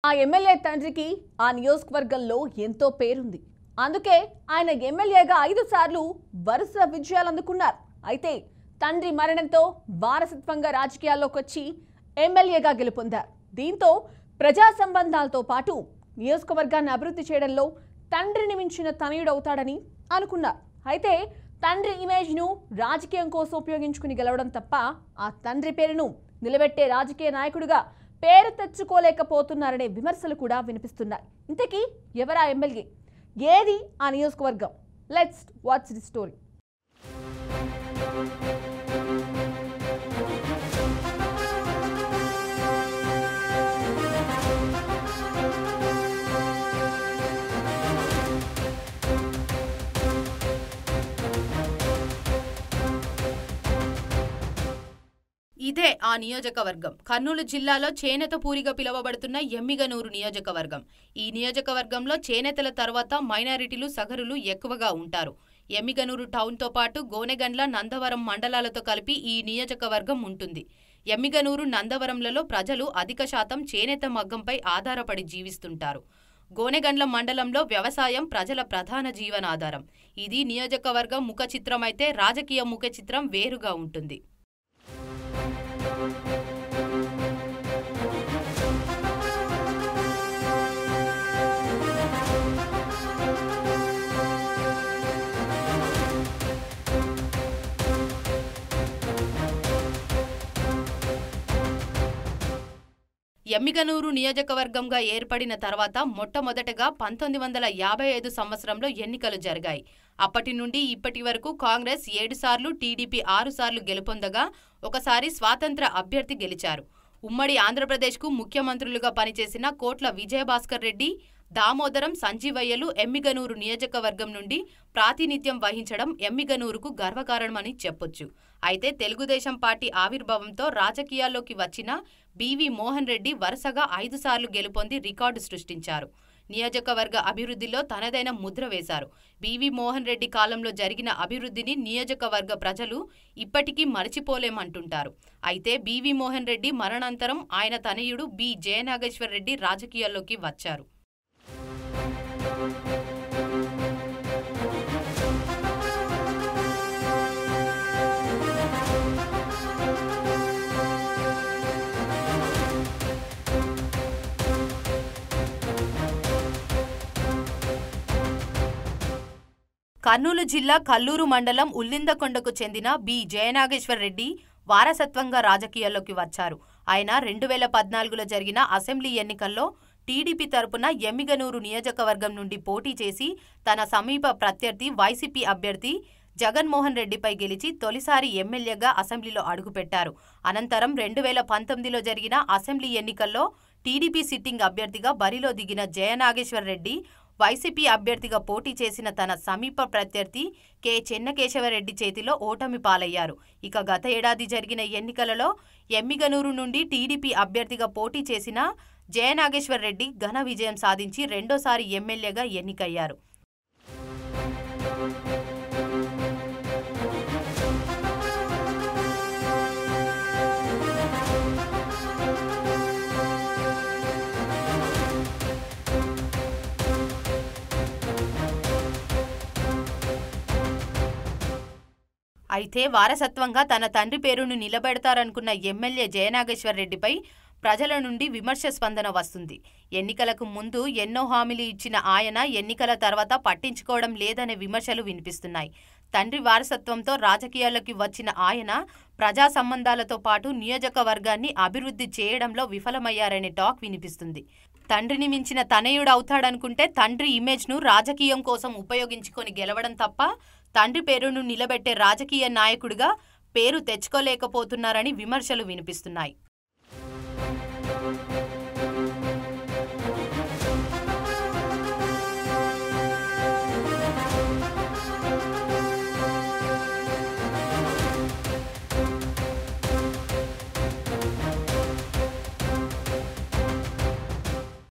ఆ ఎమ్మెల్యే తండ్రికి ఆ నియోజకవర్గంలో ఎంతో పేరుంది. అందుకే ఆయన ఎమ్మెల్యేగా 5 సార్లు వరుస విజయాలు అందుకున్నారు. అయితే తండ్రి మరణంతో వారసత్వంగా రాజకీయాల్లోకి వచ్చి ఎమ్మెల్యేగా గెలుపొందారు. దీంతో ప్రజా సంబంధాలతో పాటు నియోజకవర్గాన్ని అభివృద్ధి చేయడంలో తండ్రిని మించిన తనయుడవుతాడని అనుకున్నారు. అయితే తండ్రి ఇమేజ్ను రాజకీయం కోసం ఉపయోగించుకుని గెలవడం తప్ప ఆ తండ్రి పేరును నిలబెట్టే రాజకీయ నాయకుడిగా పేరు తెచ్చుకోలేకపోతున్నారనే విమర్శలు కూడా వినిపిస్తున్నాయి. ఇంతకీ ఎవరా ఎమ్మెల్యే, ఏది ఆ నియోజకవర్గం? Let's watch the story. ఇదే ఆ నియోజకవర్గం. కర్నూలు జిల్లాలో చేనేతపూరిగా పిలువబడుతున్న ఎమ్మిగనూరు నియోజకవర్గం. ఈ నియోజకవర్గంలో చేనేతల తర్వాత మైనారిటీలు, సగరులు ఎక్కువగా ఉంటారు. ఎమ్మిగనూరు టౌన్తో పాటు గోనెగండ్ల, నందవరం మండలాలతో కలిపి ఈ నియోజకవర్గం ఉంటుంది. ఎమ్మిగనూరు, నందవరంలలో ప్రజలు అధిక శాతం చేనేత మగ్గంపై ఆధారపడి జీవిస్తుంటారు. గోనెగండ్ల మండలంలో వ్యవసాయం ప్రజల ప్రధాన జీవనాధారం. ఇది నియోజకవర్గం ముఖ చిత్రమైతే రాజకీయ ముఖ చిత్రం వేరుగా ఉంటుంది. ఎమ్మిగనూరు నియోజకవర్గంగా ఏర్పడిన తర్వాత మొట్టమొదటగా 1955 సంవత్సరంలో ఎన్నికలు జరిగాయి. అప్పటి నుండి ఇప్పటి వరకు కాంగ్రెస్ 7 సార్లు, టీడీపీ 6 సార్లు గెలుపొందగా ఒకసారి స్వాతంత్ర అభ్యర్థి గెలిచారు. ఉమ్మడి ఆంధ్రప్రదేశ్కు ముఖ్యమంత్రులుగా పనిచేసిన కోట్ల విజయభాస్కర్ రెడ్డి, దామోదరం సంజీవయ్యలు ఎమ్మిగనూరు నియోజకవర్గం నుండి ప్రాతినిధ్యం వహించడం ఎమ్మిగనూరుకు గర్వకారణమని చెప్పొచ్చు. అయితే తెలుగుదేశం పార్టీ ఆవిర్భావంతో రాజకీయాల్లోకి వచ్చిన బివి మోహన్ రెడ్డి వరుసగా 5 సార్లు గెలుపొంది రికార్డు సృష్టించారు. నియోజకవర్గ అభివృద్ధిలో తనదైన ముద్ర వేశారు. బివి మోహన్ రెడ్డి కాలంలో జరిగిన అభివృద్ధిని నియోజకవర్గ ప్రజలు ఇప్పటికీ మరచిపోలేమంటుంటారు. అయితే బివి మోహన్ రెడ్డి మరణానంతరం ఆయన తనయుడు బి జయనాగేశ్వర్ రెడ్డి రాజకీయాల్లోకి వచ్చారు. కర్నూలు జిల్లా కల్లూరు మండలం ఉల్లిందకొండకు చెందిన బి జయనాగేశ్వర్ రెడ్డి వారసత్వంగా రాజకీయాల్లోకి వచ్చారు. ఆయన 2014లో జరిగిన అసెంబ్లీ ఎన్నికల్లో టీడీపీ తరపున ఎమ్మిగనూరు నియోజకవర్గం నుండి పోటీ చేసి తన సమీప ప్రత్యర్థి వైసీపీ అభ్యర్థి జగన్మోహన్ రెడ్డిపై గెలిచి తొలిసారి ఎమ్మెల్యేగా అసెంబ్లీలో అడుగుపెట్టారు. అనంతరం 2019లో జరిగిన అసెంబ్లీ ఎన్నికల్లో టీడీపీ సిట్టింగ్ అభ్యర్థిగా బరిలో దిగిన జయనాగేశ్వర్ రెడ్డి వైసీపీ అభ్యర్థిగా పోటీ చేసిన తన సమీప ప్రత్యర్థి కె చెన్నకేశవరెడ్డి చేతిలో ఓటమి పాలయ్యారు. ఇక గత ఏడాది జరిగిన ఎన్నికలలో ఎమ్మిగనూరు నుండి టీడీపీ అభ్యర్థిగా పోటీ చేసిన జయనాగేశ్వర్ రెడ్డి ఘన విజయం సాధించి రెండోసారి ఎమ్మెల్యేగా ఎన్నికయ్యారు. అయితే వారసత్వంగా తన తండ్రి పేరును నిలబెడతారనుకున్న ఎమ్మెల్యే జయనాగేశ్వర్ రెడ్డిపై ప్రజల నుండి విమర్శ స్పందన వస్తుంది. ఎన్నికలకు ముందు ఎన్నో హామీలు ఇచ్చిన ఆయన ఎన్నికల తర్వాత పట్టించుకోవడం లేదనే విమర్శలు వినిపిస్తున్నాయి. తండ్రి వారసత్వంతో రాజకీయాల్లోకి వచ్చిన ఆయన ప్రజా సంబంధాలతో పాటు నియోజకవర్గాన్ని అభివృద్ధి చేయడంలో విఫలమయ్యారనే టాక్ వినిపిస్తుంది. తండ్రిని మించిన తనయుడవుతాడనుకుంటే తండ్రి ఇమేజ్ను రాజకీయం కోసం ఉపయోగించుకొని గెలవడం తప్ప తండ్రి పేరును నిలబెట్టే రాజకీయ నాయకుడిగా పేరు తెచ్చుకోలేకపోతున్నారని విమర్శలు వినిపిస్తున్నాయి.